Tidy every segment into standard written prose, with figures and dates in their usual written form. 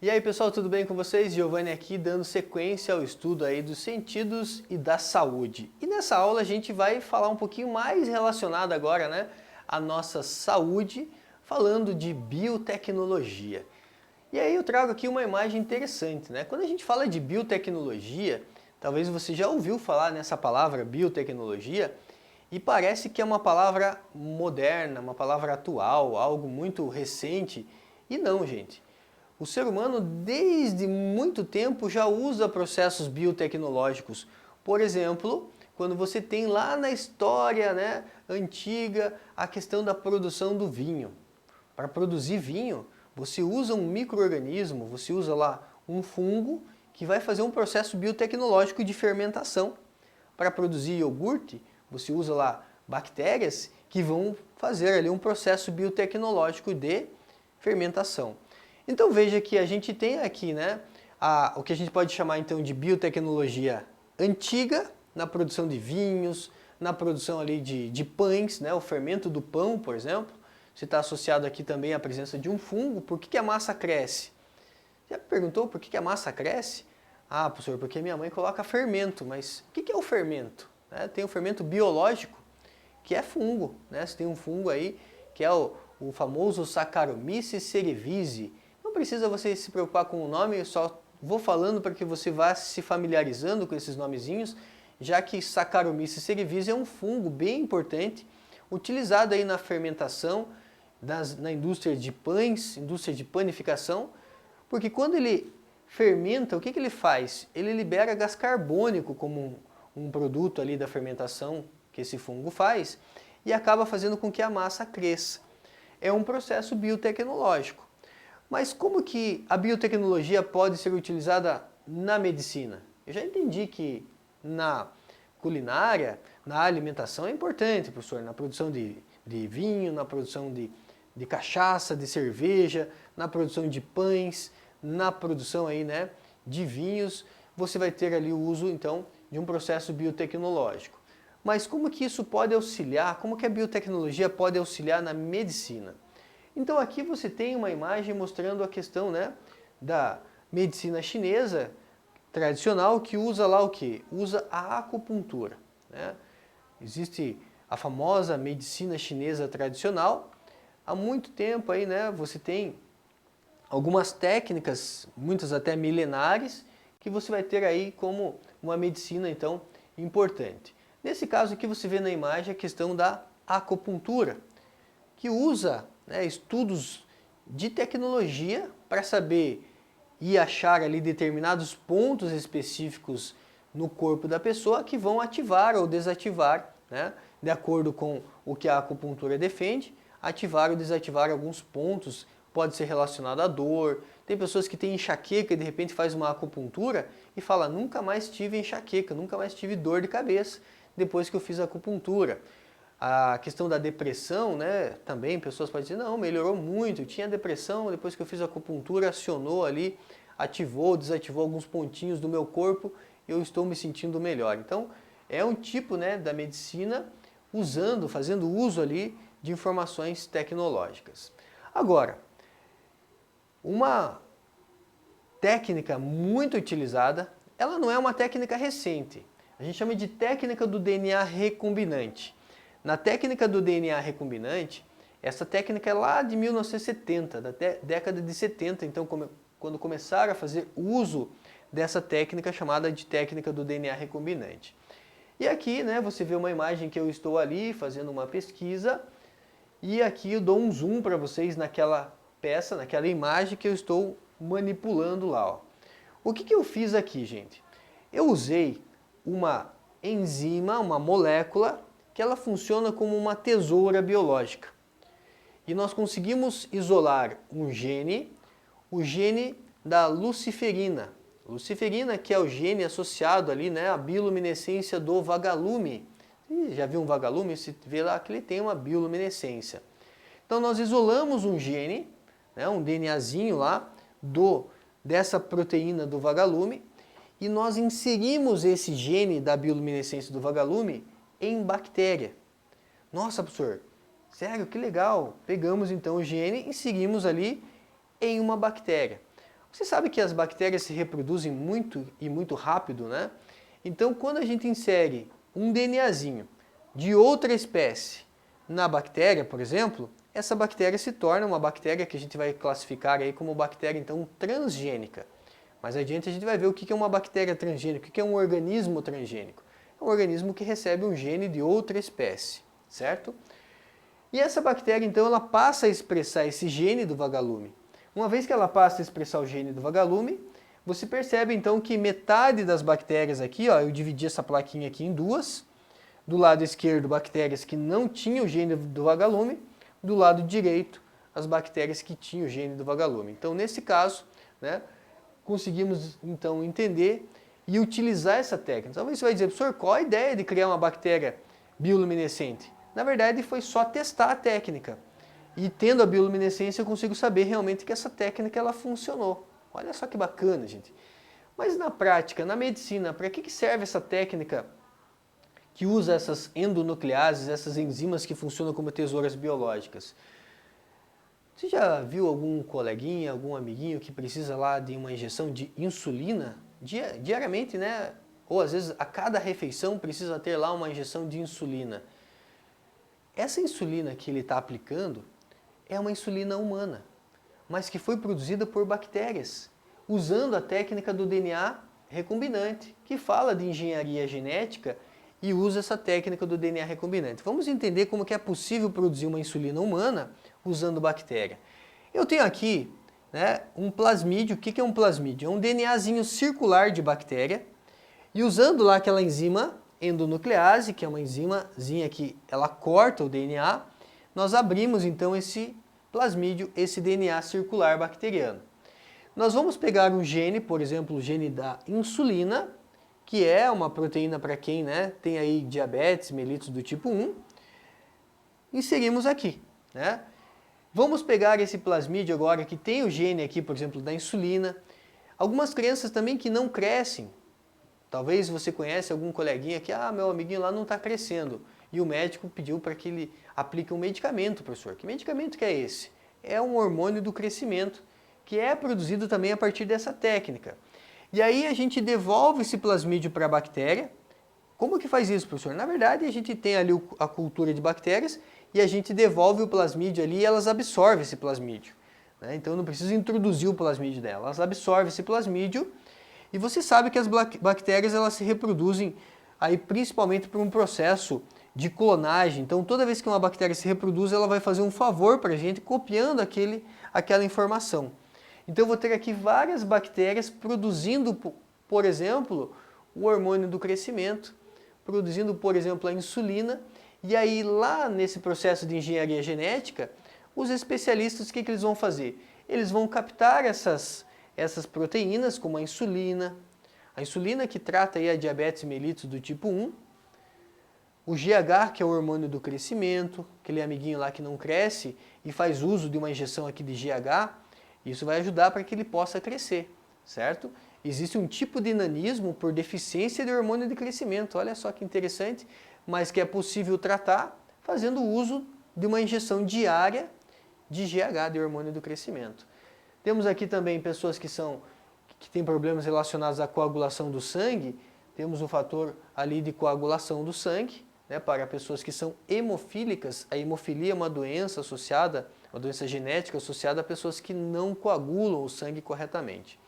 E aí pessoal, tudo bem com vocês? Giovanni aqui dando sequência ao estudo aí dos sentidos e da saúde. E nessa aula a gente vai falar um pouquinho mais relacionado agora, né, à nossa saúde, falando de biotecnologia. E aí eu trago aqui uma imagem interessante, né? Quando a gente fala de biotecnologia, talvez você já ouviu falar nessa palavra biotecnologia e parece que é uma palavra moderna, uma palavra atual, algo muito recente. E não, gente. O ser humano, desde muito tempo, já usa processos biotecnológicos. Por exemplo, quando você tem lá na história, né, antiga a questão da produção do vinho. Para produzir vinho, você usa um micro-organismo, você usa lá um fungo que vai fazer um processo biotecnológico de fermentação. Para produzir iogurte, você usa lá bactérias que vão fazer ali um processo biotecnológico de fermentação. Então veja que a gente tem aqui, né, o que a gente pode chamar então de biotecnologia antiga, na produção de vinhos, na produção ali de pães, né, o fermento do pão, por exemplo. Você está associado aqui também à presença de um fungo. Por que a massa cresce? Já perguntou por que a massa cresce? Ah, professor, porque minha mãe coloca fermento, mas o que é o fermento? Tem o fermento biológico, que é fungo, né? Você tem um fungo aí, que é o famoso Saccharomyces cerevisiae. Não precisa você se preocupar com o nome, eu só vou falando para que você vá se familiarizando com esses nomezinhos, já que Saccharomyces cerevisiae é um fungo bem importante, utilizado aí na fermentação, na indústria de pães, indústria de panificação, porque quando ele fermenta, o que ele faz? Ele libera gás carbônico como um produto ali da fermentação que esse fungo faz e acaba fazendo com que a massa cresça. É um processo biotecnológico. Mas como que a biotecnologia pode ser utilizada na medicina? Eu já entendi que na culinária, na alimentação é importante, professor, na produção de vinho, na produção de cachaça, de cerveja, na produção de pães, na produção aí, né, de vinhos, você vai ter ali o uso então de um processo biotecnológico. Mas como que isso pode auxiliar, como que a biotecnologia pode auxiliar na medicina? Então aqui você tem uma imagem mostrando a questão, né, da medicina chinesa tradicional que usa lá o que? Usa a acupuntura, né? Existe a famosa medicina chinesa tradicional. Há muito tempo aí, né, você tem algumas técnicas, muitas até milenares, que você vai ter aí como uma medicina então importante. Nesse caso aqui você vê na imagem a questão da acupuntura, que usa, né, estudos de tecnologia para saber e achar ali determinados pontos específicos no corpo da pessoa que vão ativar ou desativar, né, de acordo com o que a acupuntura defende, ativar ou desativar alguns pontos, pode ser relacionado à dor. Tem pessoas que têm enxaqueca e de repente faz uma acupuntura e fala, nunca mais tive enxaqueca, nunca mais tive dor de cabeça depois que eu fiz a acupuntura. A questão da depressão, né, também pessoas podem dizer, não, melhorou muito, eu tinha depressão, depois que eu fiz a acupuntura, acionou ali, ativou, desativou alguns pontinhos do meu corpo e eu estou me sentindo melhor. Então, é um tipo, né, da medicina fazendo uso ali de informações tecnológicas. Agora, uma técnica muito utilizada, ela não é uma técnica recente, a gente chama de técnica do DNA recombinante. Na técnica do DNA recombinante, essa técnica é lá de 1970, da década de 70, então quando começaram a fazer uso dessa técnica chamada de técnica do DNA recombinante. E aqui, né, você vê uma imagem que eu estou ali fazendo uma pesquisa e aqui eu dou um zoom para vocês naquela peça, naquela imagem que eu estou manipulando lá. Ó. O que eu fiz aqui, gente? Eu usei uma enzima, uma molécula, que ela funciona como uma tesoura biológica. E nós conseguimos isolar um gene, o gene da luciferina. Luciferina, que é o gene associado ali, né, à bioluminescência do vagalume. Já viu um vagalume? Você vê lá que ele tem uma bioluminescência. Então nós isolamos um gene, né, um DNAzinho lá, dessa proteína do vagalume, e nós inserimos esse gene da bioluminescência do vagalume em bactéria. Nossa, professor, sério, que legal. Pegamos então o gene e inserimos ali em uma bactéria. Você sabe que as bactérias se reproduzem muito e muito rápido, né? Então, quando a gente insere um DNAzinho de outra espécie na bactéria, por exemplo, essa bactéria se torna uma bactéria que a gente vai classificar aí como bactéria, então, transgênica. Mais adiante a gente vai ver o que é uma bactéria transgênica, o que é um organismo transgênico. É um organismo que recebe um gene de outra espécie, certo? E essa bactéria, então, ela passa a expressar esse gene do vagalume. Uma vez que ela passa a expressar o gene do vagalume, você percebe, então, que metade das bactérias aqui, ó, eu dividi essa plaquinha aqui em duas. Do lado esquerdo, bactérias que não tinham o gene do vagalume. Do lado direito, as bactérias que tinham o gene do vagalume. Então, nesse caso, né, conseguimos, então, entender e utilizar essa técnica. Talvez você vai dizer, professor, qual a ideia de criar uma bactéria bioluminescente? Na verdade, foi só testar a técnica. E tendo a bioluminescência, eu consigo saber realmente que essa técnica ela funcionou. Olha só que bacana, gente. Mas na prática, na medicina, para que serve essa técnica que usa essas endonucleases, essas enzimas que funcionam como tesouras biológicas? Você já viu algum coleguinha, algum amiguinho que precisa lá de uma injeção de insulina? Diariamente, né? Ou às vezes a cada refeição precisa ter lá uma injeção de insulina. Essa insulina que ele está aplicando é uma insulina humana, mas que foi produzida por bactérias, usando a técnica do DNA recombinante, que fala de engenharia genética e usa essa técnica do DNA recombinante. Vamos entender como que é possível produzir uma insulina humana usando bactéria. Eu tenho aqui, né, um plasmídio. O que é um plasmídio? É um DNAzinho circular de bactéria, e usando lá aquela enzima endonuclease, que é uma enzimazinha que ela corta o DNA, nós abrimos então esse plasmídio, esse DNA circular bacteriano. Nós vamos pegar um gene, por exemplo, o gene da insulina, que é uma proteína para quem, né, tem aí diabetes mellitus do tipo 1, inserimos aqui, né? Vamos pegar esse plasmídio agora que tem o gene aqui, por exemplo, da insulina. Algumas crianças também que não crescem. Talvez você conhece algum coleguinha que, meu amiguinho lá não está crescendo. E o médico pediu para que ele aplique um medicamento, professor. Que medicamento que é esse? É um hormônio do crescimento, que é produzido também a partir dessa técnica. E aí a gente devolve esse plasmídio para a bactéria. Como que faz isso, professor? Na verdade, a gente tem ali a cultura de bactérias e a gente devolve o plasmídio ali e elas absorvem esse plasmídio, né? Então eu não preciso introduzir o plasmídio dela. Elas absorvem esse plasmídio. E você sabe que as bactérias elas se reproduzem aí principalmente por um processo de clonagem. Então toda vez que uma bactéria se reproduz, ela vai fazer um favor para a gente copiando aquela informação. Então eu vou ter aqui várias bactérias produzindo, por exemplo, o hormônio do crescimento, produzindo, por exemplo, a insulina. E aí lá nesse processo de engenharia genética, os especialistas, o que eles vão fazer? Eles vão captar essas proteínas, como a insulina que trata aí a diabetes mellitus do tipo 1, o GH, que é o hormônio do crescimento, aquele amiguinho lá que não cresce e faz uso de uma injeção aqui de GH, isso vai ajudar para que ele possa crescer, certo? Existe um tipo de nanismo por deficiência de hormônio de crescimento, olha só que interessante, mas que é possível tratar fazendo uso de uma injeção diária de GH, de hormônio do crescimento. Temos aqui também pessoas que têm problemas relacionados à coagulação do sangue. Temos um fator ali de coagulação do sangue, né, para pessoas que são hemofílicas. A hemofilia é uma doença associada, uma doença genética associada a pessoas que não coagulam o sangue corretamente.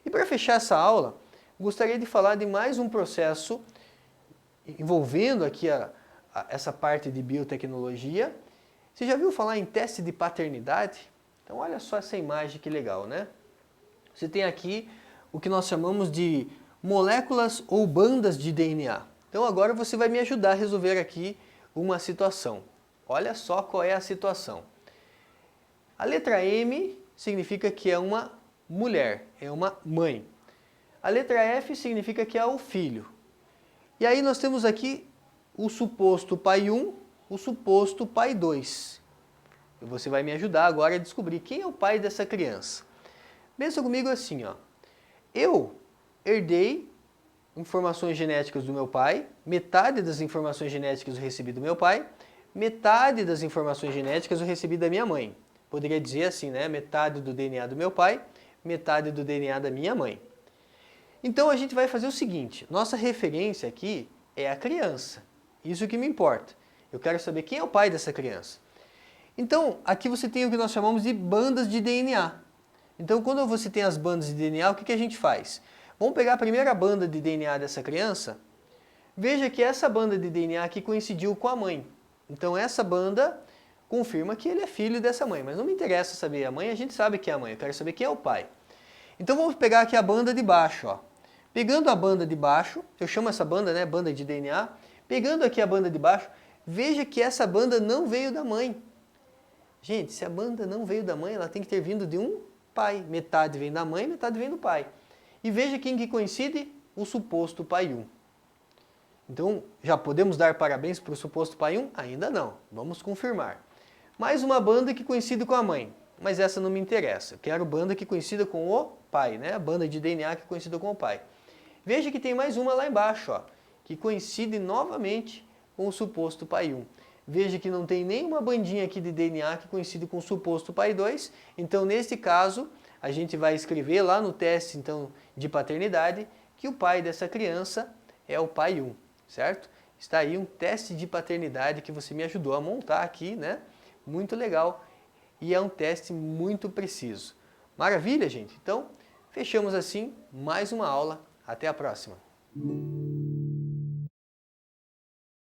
E para fechar essa aula, gostaria de falar de mais um processo envolvendo aqui essa parte de biotecnologia. Você já viu falar em teste de paternidade? Então olha só essa imagem que legal, né? Você tem aqui o que nós chamamos de moléculas ou bandas de DNA. Então agora você vai me ajudar a resolver aqui uma situação. Olha só qual é a situação. A letra M significa que é uma mulher, é uma mãe. A letra F significa que é o filho. E aí nós temos aqui o suposto pai 1, o suposto pai 2. Você vai me ajudar agora a descobrir quem é o pai dessa criança. Pensa comigo assim, ó. Eu herdei informações genéticas do meu pai, metade das informações genéticas eu recebi do meu pai, metade das informações genéticas eu recebi da minha mãe. Poderia dizer assim, né? Metade do DNA do meu pai, metade do DNA da minha mãe. Então a gente vai fazer o seguinte, nossa referência aqui é a criança, isso que me importa. Eu quero saber quem é o pai dessa criança. Então, aqui você tem o que nós chamamos de bandas de DNA. Então, quando você tem as bandas de DNA, o que a gente faz? Vamos pegar a primeira banda de DNA dessa criança. Veja que essa banda de DNA aqui coincidiu com a mãe. Então, essa banda confirma que ele é filho dessa mãe. Mas não me interessa saber a mãe, a gente sabe que é a mãe. Eu quero saber quem é o pai. Então, vamos pegar aqui a banda de baixo. Ó. Pegando a banda de baixo, eu chamo essa banda, né, banda de DNA. Pegando aqui a banda de baixo, veja que essa banda não veio da mãe. Gente, se a banda não veio da mãe, ela tem que ter vindo de um pai. Metade vem da mãe, metade vem do pai. E veja quem que coincide? O suposto pai 1. Então, já podemos dar parabéns para o suposto pai 1? Ainda não. Vamos confirmar. Mais uma banda que coincide com a mãe. Mas essa não me interessa. Eu quero banda que coincida com o pai, né? A banda de DNA que coincida com o pai. Veja que tem mais uma lá embaixo, ó, que coincide novamente com o suposto pai 1. Veja que não tem nenhuma bandinha aqui de DNA que coincide com o suposto pai 2. Então, nesse caso, a gente vai escrever lá no teste então, de paternidade que o pai dessa criança é o pai 1, certo? Está aí um teste de paternidade que você me ajudou a montar aqui, né? Muito legal. E é um teste muito preciso. Maravilha, gente? Então, fechamos assim mais uma aula. Até a próxima.